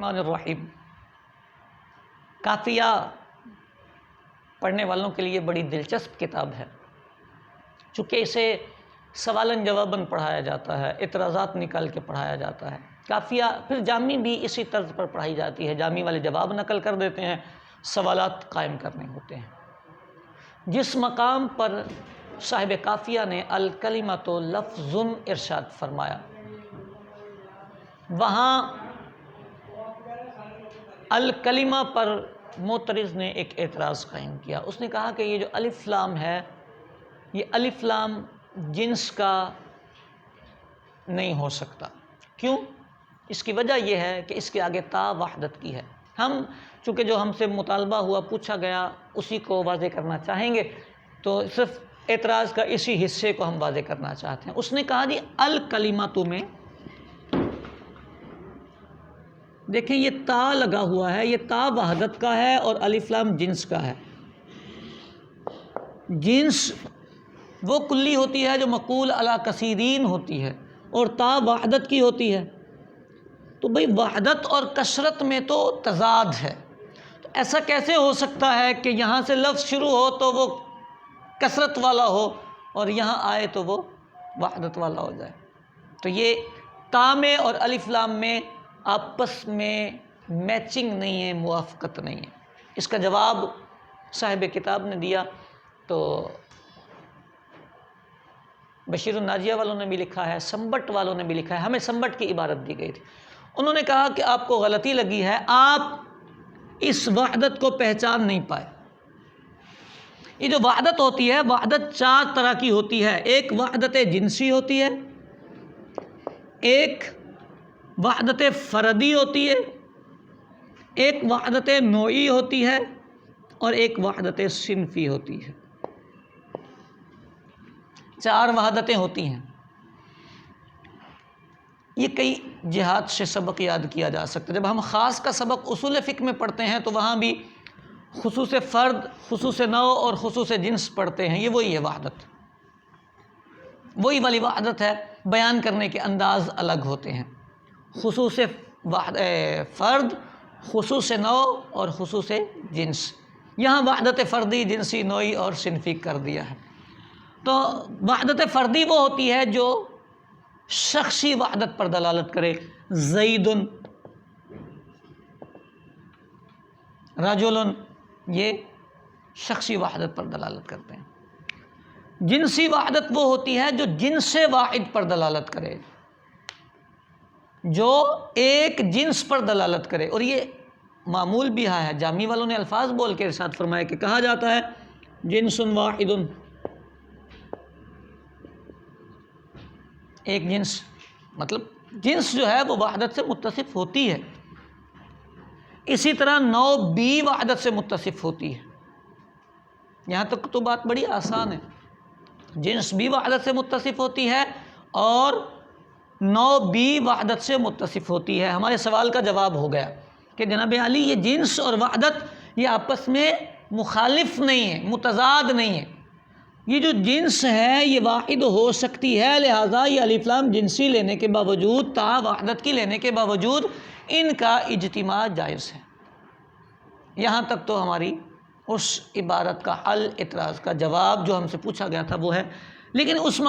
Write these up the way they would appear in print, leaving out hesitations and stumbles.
الرحمن الرحیم۔ کافیہ پڑھنے والوں کے لیے بڑی دلچسپ کتاب ہے، چونکہ اسے سوالن جواباً پڑھایا جاتا ہے، اعتراضات نکال کے پڑھایا جاتا ہے۔ کافیہ پھر جامی بھی اسی طرز پر پڑھائی جاتی ہے، جامی والے جواب نقل کر دیتے ہیں، سوالات قائم کرنے ہوتے ہیں۔ جس مقام پر صاحب کافیہ نے الکلمۃ لفظ ارشاد فرمایا، وہاں الکلمہ پر معترض نے ایک اعتراض قائم کیا۔ اس نے کہا کہ یہ جو الف لام ہے، یہ الف لام جنس کا نہیں ہو سکتا۔ کیوں؟ اس کی وجہ یہ ہے کہ اس کے آگے تا وحدت کی ہے۔ ہم چونکہ جو ہم سے مطالبہ ہوا، پوچھا گیا، اسی کو واضح کرنا چاہیں گے، تو صرف اعتراض کا اسی حصے کو ہم واضح کرنا چاہتے ہیں۔ اس نے کہا جی الکلمۃ میں دیکھیں یہ تا لگا ہوا ہے، یہ تا وحدت کا ہے اور الف لام جنس کا ہے۔ جنس وہ کلی ہوتی ہے جو مقول علی کثیرین ہوتی ہے، اور تا وحدت کی ہوتی ہے۔ تو بھئی وحدت اور کثرت میں تو تضاد ہے، تو ایسا کیسے ہو سکتا ہے کہ یہاں سے لفظ شروع ہو تو وہ کثرت والا ہو اور یہاں آئے تو وہ وحدت والا ہو جائے؟ تو یہ تا میں اور الف لام میں آپس میں میچنگ نہیں ہے، موافقت نہیں ہے۔ اس کا جواب صاحب کتاب نے دیا، تو بشیر الناجیہ والوں نے بھی لکھا ہے، سنبٹ والوں نے بھی لکھا ہے، ہمیں سنبٹ کی عبارت دی گئی تھی۔ انہوں نے کہا کہ آپ کو غلطی لگی ہے، آپ اس وحدت کو پہچان نہیں پائے۔ یہ جو وحدت ہوتی ہے، وحدت چار طرح کی ہوتی ہے۔ ایک وحدت جنسی ہوتی ہے، ایک وحدت فردی ہوتی ہے، ایک وحدت نوعی ہوتی ہے، اور ایک وحدت صنفی ہوتی ہے۔ چار وحدتیں ہوتی ہیں۔ یہ کئی جہات سے سبق یاد کیا جا سکتا ہے۔ جب ہم خاص کا سبق اصول فقہ میں پڑھتے ہیں تو وہاں بھی خصوص فرد، خصوص نوع اور خصوص جنس پڑھتے ہیں۔ یہ وہی ہے وحدت، وہی والی وحدت ہے، بیان کرنے کے انداز الگ ہوتے ہیں۔ خصوص فرد، خصوص نوع اور خصوص جنس۔ یہاں وحدت فردی، جنسی، نوعی اور صنفی کر دیا ہے۔ تو وحدت فردی وہ ہوتی ہے جو شخصی وحدت پر دلالت کرے، زید، رجل، یہ شخصی وحدت پر دلالت کرتے ہیں۔ جنسی وحدت وہ ہوتی ہے جو جنس واحد پر دلالت کرے، جو ایک جنس پر دلالت کرے۔ اور یہ معمول بھی ہے، جامی والوں نے الفاظ بول کے ارشاد فرمایا کہ کہا جاتا ہے جنس واحد، ایک جنس، مطلب جنس جو ہے وہ وحدت سے متصف ہوتی ہے۔ اسی طرح نوع بھی وحدت سے متصف ہوتی ہے۔ یہاں تک تو بات بڑی آسان ہے، جنس بھی وحدت سے متصف ہوتی ہے اور نوع بھی وحدت سے متصف ہوتی ہے۔ ہمارے سوال کا جواب ہو گیا کہ جناب علی یہ جنس اور وحدت یہ آپس میں مخالف نہیں ہے، متضاد نہیں ہے۔ یہ جو جنس ہے یہ واحد ہو سکتی ہے، لہٰذا یہ الف لام جنسی لینے کے باوجود، تا وحدت کی لینے کے باوجود ان کا اجتماع جائز ہے۔ یہاں تک تو ہماری اس عبارت کا حل، اعتراض کا جواب جو ہم سے پوچھا گیا تھا وہ ہے۔ لیکن اس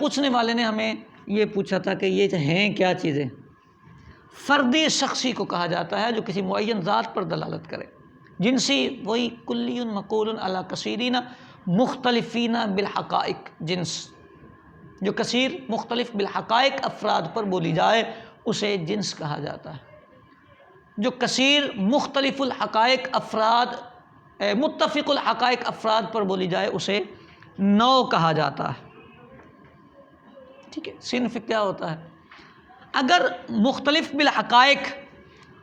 پوچھنے والے نے ہمیں یہ پوچھا تھا کہ یہ ہیں کیا چیزیں؟ فردی شخصی کو کہا جاتا ہے جو کسی معین ذات پر دلالت کرے۔ جنسی وہی کلی مقول علی کثیرین مختلفین بالحقائق، جنس جو کثیر مختلف بالحقائق افراد پر بولی جائے اسے جنس کہا جاتا ہے۔ جو کثیر مختلف الحقائق افراد، متفق الحقائق افراد پر بولی جائے اسے نوع کہا جاتا ہے۔ ٹھیک ہے، صنف کیا ہوتا ہے؟ اگر مختلف بالحقائق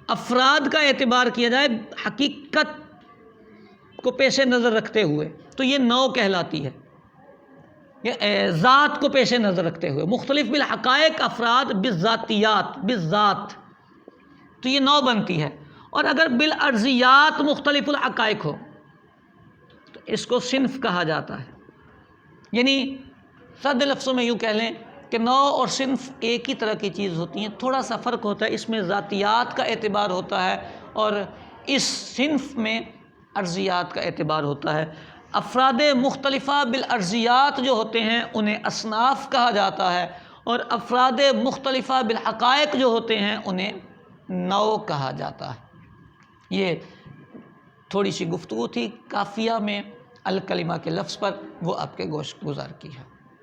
افراد کا اعتبار کیا جائے حقیقت کو پیش نظر رکھتے ہوئے تو یہ نوع کہلاتی ہے، یہ ذات کو پیش نظر رکھتے ہوئے۔ مختلف بالحقائق افراد بالذاتیات، بالذات، تو یہ نوع بنتی ہے۔ اور اگر بالارضیات مختلف الحقائق ہو تو اس کو صنف کہا جاتا ہے۔ یعنی سادہ لفظوں میں یوں کہہ لیں کہ نوع اور صنف ایک ہی طرح کی چیز ہوتی ہیں، تھوڑا سا فرق ہوتا ہے، اس میں ذاتیات کا اعتبار ہوتا ہے اور اس صنف میں عرضیات کا اعتبار ہوتا ہے۔ افراد مختلفہ بالعرضیات جو ہوتے ہیں انہیں اصناف کہا جاتا ہے، اور افراد مختلفہ بالحقائق جو ہوتے ہیں انہیں نوع کہا جاتا ہے۔ یہ تھوڑی سی گفتگو تھی قافیہ میں الکلمہ کے لفظ پر، وہ آپ کے گوش گزار کی ہے۔